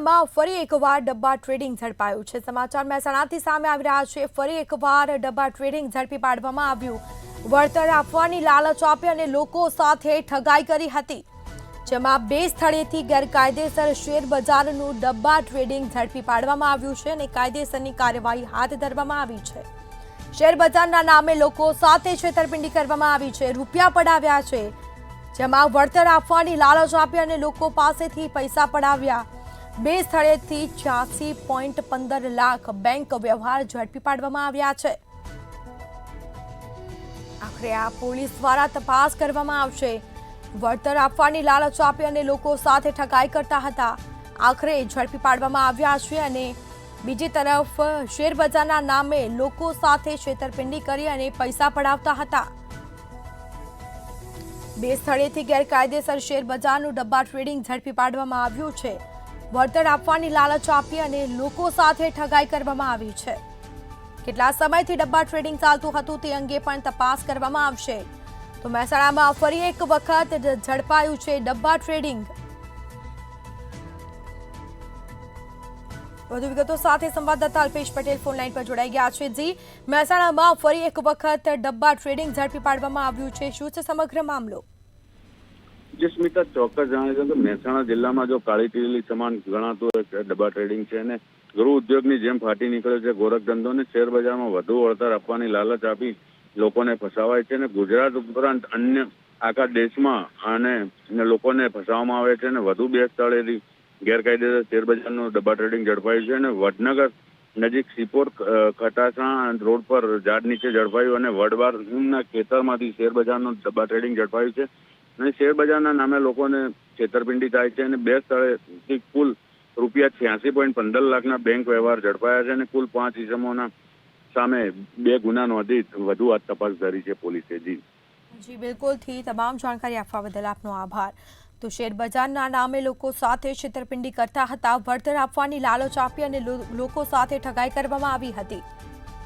મહેસાણામાં ફરી એકવાર ડબ્બા ટ્રેડિંગ ઝડપાયું છે। સમાચાર મહેસાણાથી સામે આવી રહ્યા છે। ફરી એકવાર ડબ્બા ટ્રેડિંગ ઝડપી પાડવામાં આવ્યું। વળતર આપવાની લાલચ આપી અને લોકો સાથે ઠગાઈ કરી હતી, જેમાં 2 સ્થળેથી ગેરકાયદેસર શેર બજારનું ડબ્બા ટ્રેડિંગ ઝડપી પાડવામાં આવ્યું છે અને કાયદેસરની કાર્યવાહી હાથ ધરવામાં આવી છે। શેર બજારના નામે લોકો સાથે છેતરપિંડી કરવામાં આવી છે, રૂપિયા પડાવ્યા છે, જેમાં વળતર આપવાની લાલચ આપી અને લોકો પાસેથી પૈસા પડાવ્યા। 2 સ્થળેથી 86.15 લાખ બેંક વ્યવહાર ઝડપી પાડવામાં આવ્યા છે। આખરે આ પોલીસ દ્વારા તપાસ કરવામાં આવશે। વળતર આપવાની લાલચ આપી અને લોકો સાથે ઠગાઈ કરતા હતા, આખરે ઝડપી પાડવામાં આવ્યા છે। અને બીજી તરફ શેર બજારના નામે લોકો સાથે છેતરપિંડી કરી અને પૈસા પડાવતા હતા। 2 સ્થળેથી ગેરકાયદેસર શેર બજારનું ડબ્બા ટ્રેડિંગ ઝડપી પાડવામાં આવ્યું છે। વળતર આપવાની લાલચ આપી અને લોકો સાથે ઠગાઈ કરવામાં આવી છે। કેટલા સમયથી ડબ્બા ટ્રેડિંગ ચાલતું હતું તે અંગે પણ તપાસ કરવામાં આવશે। તો મહેસાણામાં ફરી એક વખત ઝડપાયું છે ડબ્બા ટ્રેડિંગ। વધુ વિગતો સાથે સંવાદદાતા અલ્પેશ પટેલ ફોન લાઈન પર જોડાઈ ગયા છે। જી, મહેસાણામાં ફરી એક વખત ડબ્બા ટ્રેડિંગ ઝડપી પાડવામાં આવ્યું છે, શું છે સમગ્ર મામલો? જી સ્મિતા, ચોક્કસ જણાવી દઉં કે મહેસાણા જિલ્લામાં જો કાળી ટીલી સમાન ગણાતું ડબ્બા ટ્રેડિંગ છે અને ગૃહ ઉદ્યોગની જેમ ફાટી નીકળ્યો છે ગોરખ ધંધો ને શેર બજારમાં વધુ વળતર આપવાની લાલચ આપી લોકોને ફસાવાય છે અને ગુજરાત ઉપરાંત અન્ય આખા દેશમાં અને લોકોને ફસાવવામાં આવે છે અને વધુ 2 સ્થળેથી ગેરકાયદેસર શેરબજારનું ડબ્બા ટ્રેડિંગ ઝડપાયું છે અને વડનગર નજીક સિપોર ખટાસા રોડ પર ઝાડ નીચે ઝડપાયું અને વડવારના ખેતરમાંથી શેરબજારનું ડબ્બા ટ્રેડિંગ ઝડપાયું છે અને શેરબજારના નામે લોકોને છેતરપિંડી થાય છે અને 2 સ્થળેથી કુલ રૂપિયા 86.15 લાખના બેંક વ્યવહાર ઝડપાયા છે અને કુલ 5 ઇસમોના સામે 2 ગુના નોંધી વધુ તપાસ ધરી છે પોલીસે। જી બિલકુલથી તમામ જાણકારી આપવા બદલ આપનો આભાર। તો શેર બજારના નામે લોકો સાથે છેતરપિંડી કરતા હતા, વળતર આપવાની લાલચ આપી અને લોકો સાથે ઠગાઈ કરવામાં આવી હતી।